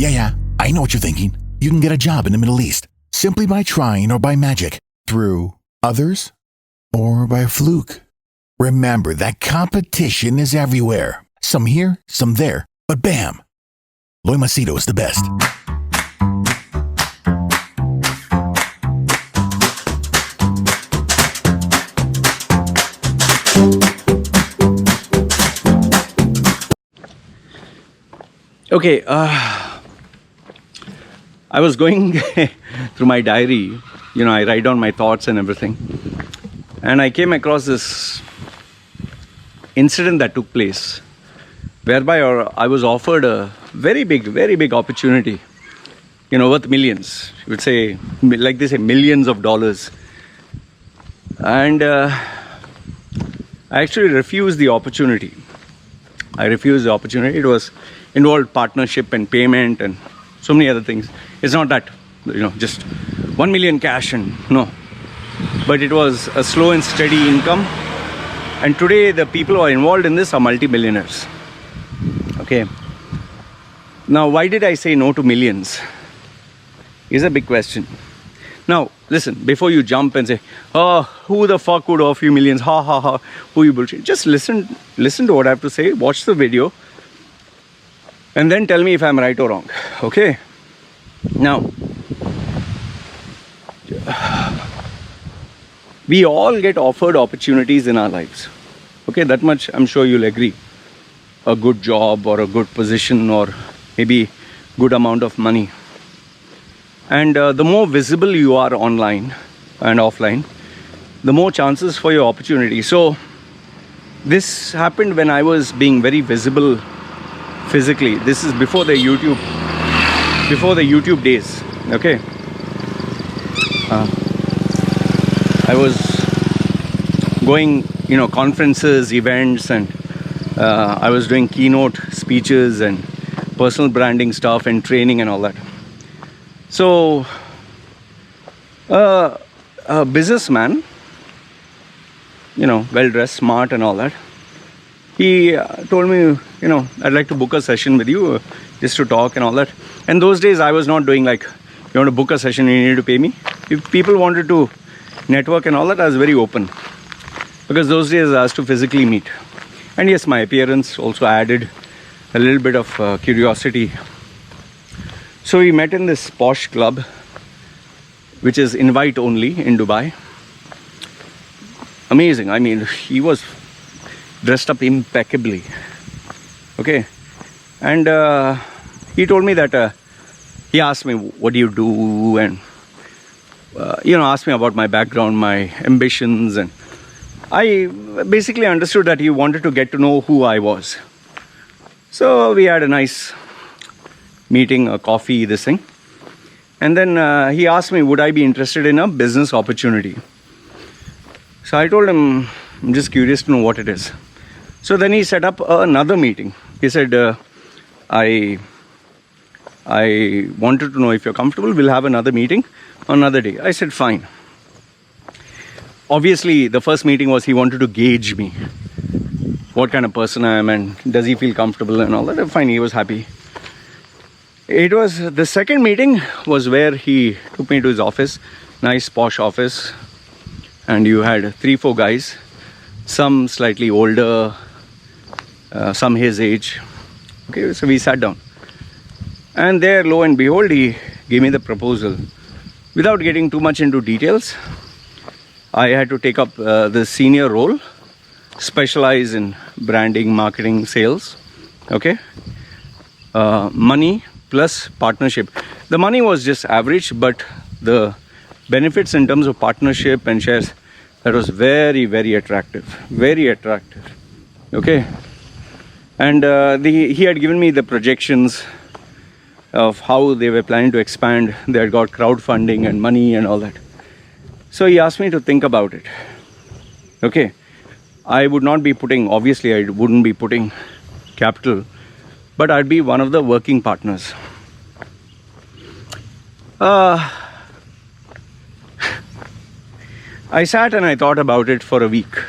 Yeah, I know what you're thinking. You can get a job in the Middle East simply by trying or by magic, through others, or by fluke. Remember that competition is everywhere. Some here, some there, but bam! Loy Macedo is the best. Okay, I was going through my diary, I write down my thoughts and everything. And I came across this incident that took place, whereby I was offered a very big opportunity, worth millions. You would say, like they say, millions of dollars. And I actually refused the opportunity. It was involved partnership and payment and so many other things. It's not that, just 1 million cash and no. But it was a slow and steady income. And today the people who are involved in this are multi-billionaires. Okay. Now, why did I say no to millions? Is a big question. Now, listen, before you jump and say, oh, who the fuck would offer you millions? Ha ha ha. Who you bullshit? Just listen to what I have to say. Watch the video. And then tell me if I'm right or wrong. Okay? Now, we all get offered opportunities in our lives. Okay, that much I'm sure you'll agree. A good job or a good position or maybe good amount of money. And the more visible you are online and offline, the more chances for your opportunity. So this happened when I was being very visible physically. This is before the YouTube days. Okay. I was going, conferences, events, and I was doing keynote speeches and personal branding stuff and training and all that. So, a businessman, well-dressed, smart and all that, he told me, I'd like to book a session with you just to talk and all that. And those days I was not doing like, you want to book a session, you need to pay me. If people wanted to network and all that, I was very open. Because those days I was to physically meet. And yes, my appearance also added a little bit of curiosity. So we met in this posh club, which is invite only in Dubai. Amazing. I mean, he was dressed up impeccably. Okay. And he told me that he asked me, what do you do? And, asked me about my background, my ambitions. And I basically understood that he wanted to get to know who I was. So we had a nice meeting, a coffee, this thing. And then he asked me, would I be interested in a business opportunity? So I told him, I'm just curious to know what it is. So then he set up another meeting. He said, I wanted to know if you're comfortable, we'll have another meeting another day. I said, fine. Obviously, the first meeting was he wanted to gauge me. What kind of person I am and does he feel comfortable and all that. Fine, he was happy. It was the second meeting was where he took me to his office, nice posh office. And you had 3-4 guys, some slightly older, some his age. Okay, so we sat down. And there, lo and behold, he gave me the proposal. Without getting too much into details, I had to take up the senior role, specialize in branding, marketing, sales. Okay. Money plus partnership. The money was just average, but the benefits in terms of partnership and shares, that was very, very attractive. Very attractive. Okay. And he had given me the projections of how they were planning to expand. They had got crowdfunding and money and all that. So he asked me to think about it. Okay. I would not be putting, obviously I wouldn't be putting capital, but I'd be one of the working partners. I sat and I thought about it for a week.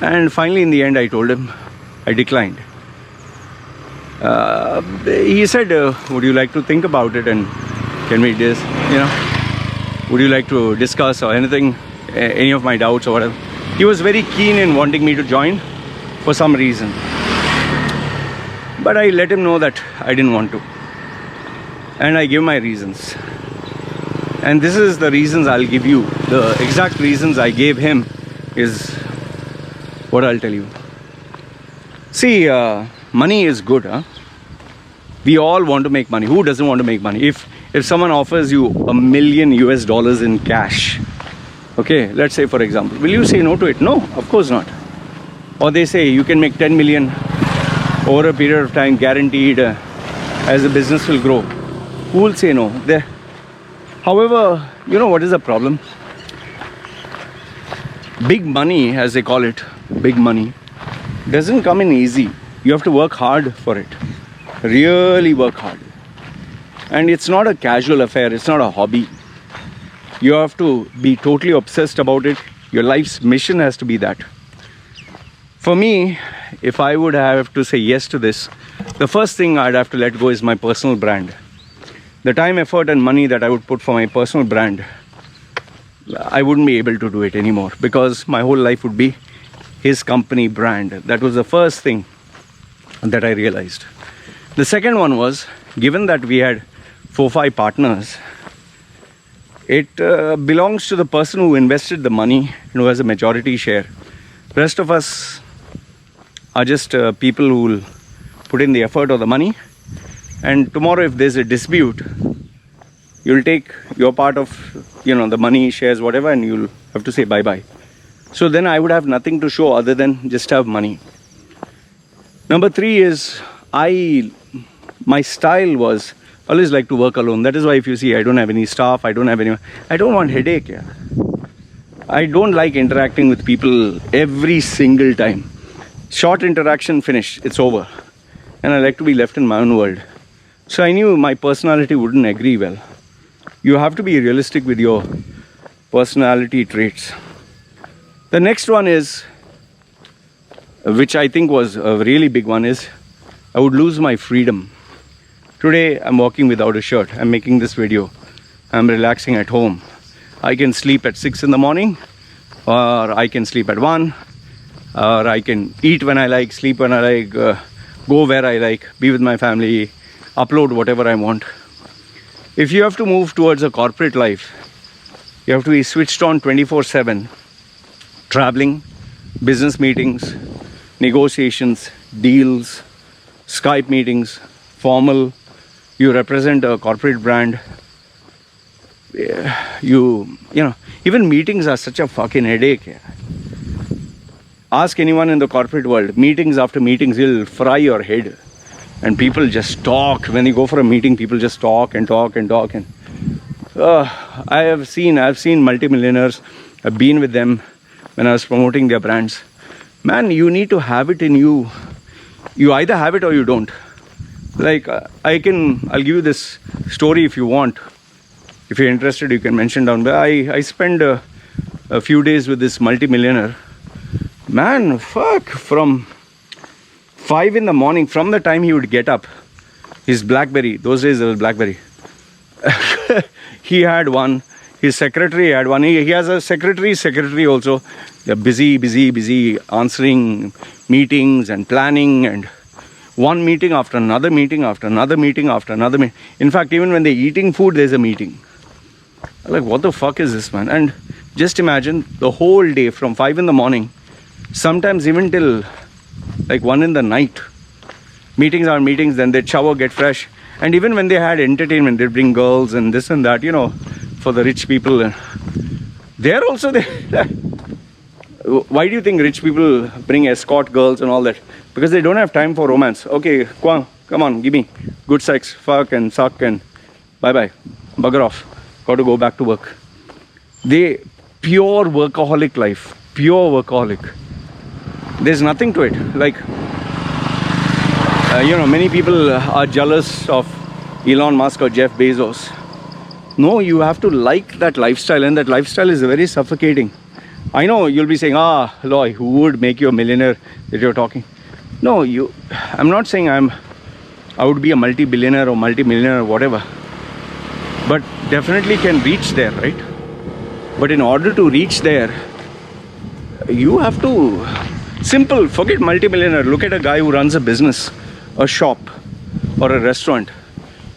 And finally in the end I told him I declined. He said, would you like to think about it and can we would you like to discuss or anything, any of my doubts or whatever. He was very keen in wanting me to join for some reason. But I let him know that I didn't want to. And I gave my reasons. And this is the reasons I'll give you. The exact reasons I gave him is what I'll tell you. See, money is good, huh? We all want to make money. Who doesn't want to make money? If someone offers you $1 million in cash, okay, let's say for example, will you say no to it? No, of course not. Or they say you can make 10 million over a period of time, guaranteed, as the business will grow. Who will say no? However, you know what is the problem? Big money, as they call it, big money, doesn't come in easy. You have to work hard for it. Really work hard. And it's not a casual affair. It's not a hobby. You have to be totally obsessed about it. Your life's mission has to be that. For me, if I would have to say yes to this, the first thing I'd have to let go is my personal brand. The time, effort and money that I would put for my personal brand, I wouldn't be able to do it anymore because my whole life would be his company brand. That was the first thing that I realized. The second one was, given that we had 4-5 partners, it belongs to the person who invested the money and who has a majority share. The rest of us are just people who will put in the effort or the money, and tomorrow if there's a dispute, you'll take your part of the money, shares, whatever, and you'll have to say bye-bye. So then I would have nothing to show other than just have money. Number 3 is my style was always like to work alone. That is why if you see I don't have any staff, I don't want headache. Yeah. I don't like interacting with people every single time. Short interaction, finish, it's over. And I like to be left in my own world. So I knew my personality wouldn't agree well. You have to be realistic with your personality traits. The next one is, which I think was a really big one, is I would lose my freedom. Today I'm walking without a shirt. I'm making this video. I'm relaxing at home. I can sleep at 6 in the morning, or I can sleep at 1, or I can eat when I like, sleep when I like, go where I like, be with my family, upload whatever I want. If you have to move towards a corporate life, you have to be switched on 24/7. Traveling, business meetings, negotiations, deals, Skype meetings, formal. You represent a corporate brand. Even meetings are such a fucking headache. Ask anyone in the corporate world, meetings after meetings will fry your head. And people just talk. When you go for a meeting, people just talk and talk and talk. And I've seen multimillionaires. I've been with them when I was promoting their brands. Man, you need to have it in you. You either have it or you don't. Like I'll give you this story if you want. If you're interested, you can mention down there. I spent a few days with this multimillionaire. Man, from 5 in the morning, from the time he would get up, his BlackBerry, those days there was BlackBerry, he had one, his secretary had one, he has a secretary also. They're busy answering meetings and planning, and one meeting after another meeting after another meeting after another meeting. In fact, even when they're eating food, there's a meeting. I'm like, what the fuck is this, man? And just imagine the whole day from 5 in the morning, sometimes even till like 1 in the night. Meetings are meetings, then they'd shower, get fresh. And even when they had entertainment, they'd bring girls and this and that, for the rich people. They're also there. Why do you think rich people bring escort girls and all that? Because they don't have time for romance. Okay, come on, give me good sex, fuck and suck and bye-bye, bugger off. Got to go back to work. Pure workaholic life, pure workaholic. There's nothing to it. Like, many people are jealous of Elon Musk or Jeff Bezos. No, you have to like that lifestyle, and that lifestyle is very suffocating. I know you'll be saying, Loy, who would make you a millionaire that you're talking? No, I'm not saying I'm I would be a multi-billionaire or multi-millionaire or whatever. But definitely can reach there, right? But in order to reach there, you have to, simple, forget multi-millionaire. Look at a guy who runs a business, a shop or a restaurant.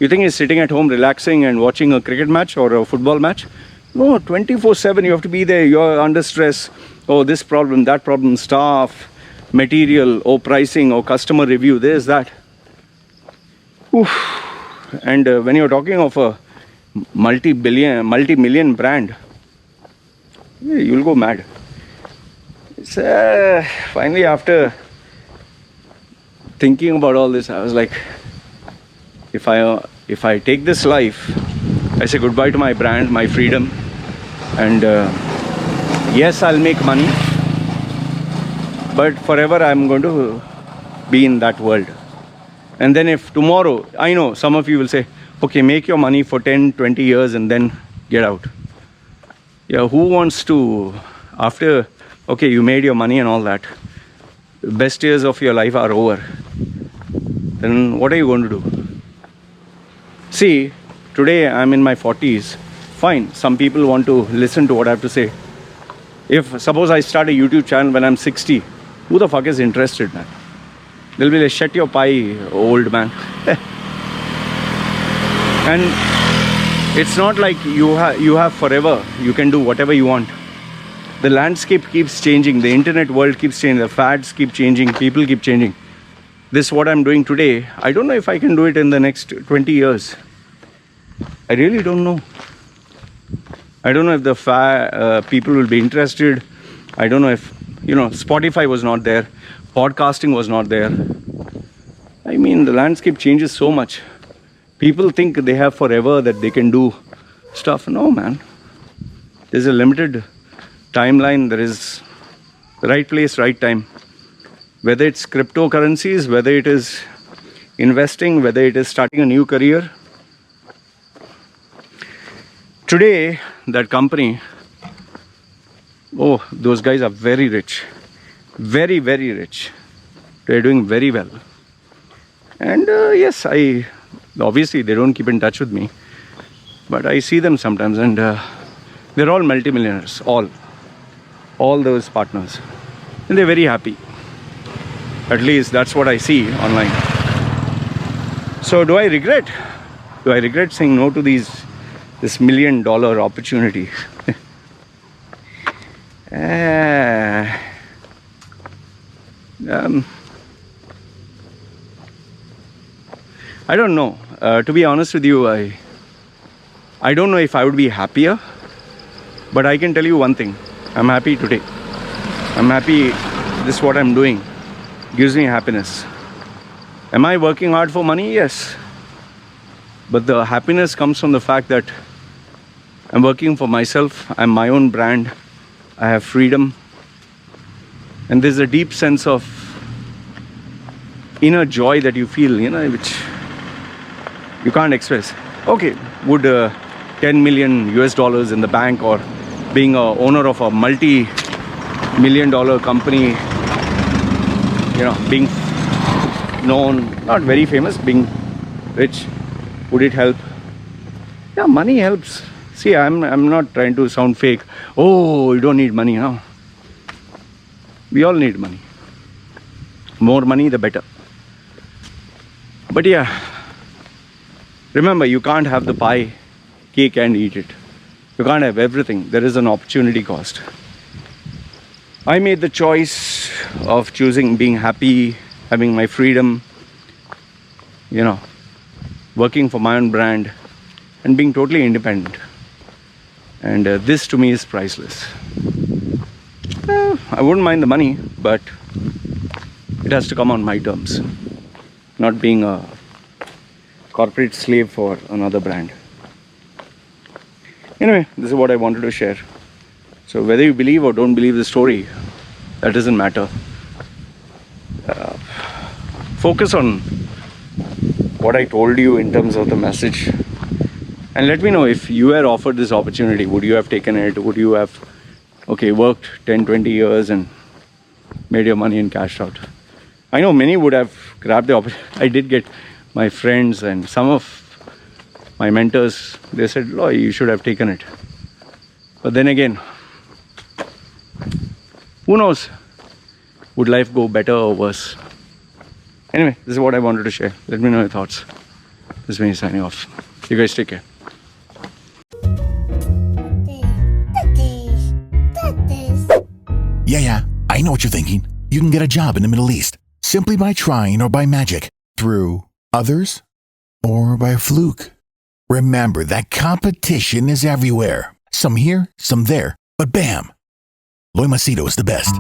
You think he's sitting at home relaxing and watching a cricket match or a football match? No, 24/7 you have to be there. You're under stress. Oh, this problem, that problem, staff, material, oh, pricing, oh, customer review, this, that. Oof. And when you're talking of a multi-million brand, you'll go mad. It's, finally, after thinking about all this, I was like, if I take this life, I say goodbye to my brand, my freedom, and yes, I'll make money, but forever I'm going to be in that world. And then if tomorrow, I know some of you will say, okay, make your money for 10, 20 years and then get out. Yeah, who wants to, after, okay, you made your money and all that, the best years of your life are over, then what are you going to do? See, today I'm in my 40s. Fine, some people want to listen to what I have to say. If suppose I start a YouTube channel when I'm 60, who the fuck is interested, man? They'll be like, shut your pie, old man. And it's not like you have forever. You can do whatever you want. The landscape keeps changing. The internet world keeps changing. The fads keep changing. People keep changing. This what I'm doing today. I don't know if I can do it in the next 20 years. I really don't know. I don't know if the people will be interested. I don't know if, Spotify was not there. Podcasting was not there. I mean, the landscape changes so much. People think they have forever, that they can do stuff. No, man. There's a limited timeline. There is the right place, right time. Whether it's cryptocurrencies, whether it is investing, whether it is starting a new career. Today, that company, oh, those guys are very rich. Very, very rich. They're doing very well. And yes, obviously they don't keep in touch with me, but I see them sometimes, and they're all multimillionaires, all those partners, and they're very happy. At least that's what I see online. So do I regret? Do I regret saying no to this $1 million opportunity? I don't know. To be honest with you, I don't know if I would be happier, but I can tell you one thing. I'm happy today. I'm happy. This is what I'm doing. Gives me happiness. Am I working hard for money? Yes. But the happiness comes from the fact that I'm working for myself. I'm my own brand. I have freedom. And there's a deep sense of inner joy that you feel, which you can't express. Okay, would $10 million in the bank, or being a owner of a multi-million-dollar company, being known, not very famous, being rich, would it help? Yeah, money helps. See, I'm not trying to sound fake. Oh, you don't need money, no. We all need money. More money, the better. But yeah, remember, you can't have the pie, cake and eat it. You can't have everything. There is an opportunity cost. I made the choice of choosing being happy, having my freedom, working for my own brand, and being totally independent. And this to me is priceless. I wouldn't mind the money, but it has to come on my terms, not being a corporate slave for another brand. Anyway, this is what I wanted to share. So whether you believe or don't believe the story, that doesn't matter. Focus on what I told you in terms of the message, and let me know if you were offered this opportunity. Would you have taken it? Would you have worked 10-20 years and made your money and cashed out? I know many would have grabbed the opportunity. I did get my friends and some of my mentors, they said, "Loy, you should have taken it." But then again, who knows? Would life go better or worse? Anyway, this is what I wanted to share. Let me know your thoughts. This is me signing off. You guys take care. Yeah, I know what you're thinking. You can get a job in the Middle East simply by trying or by magic, through others or by fluke. Remember that competition is everywhere. Some here, some there, but bam! Loy Macedo is the best.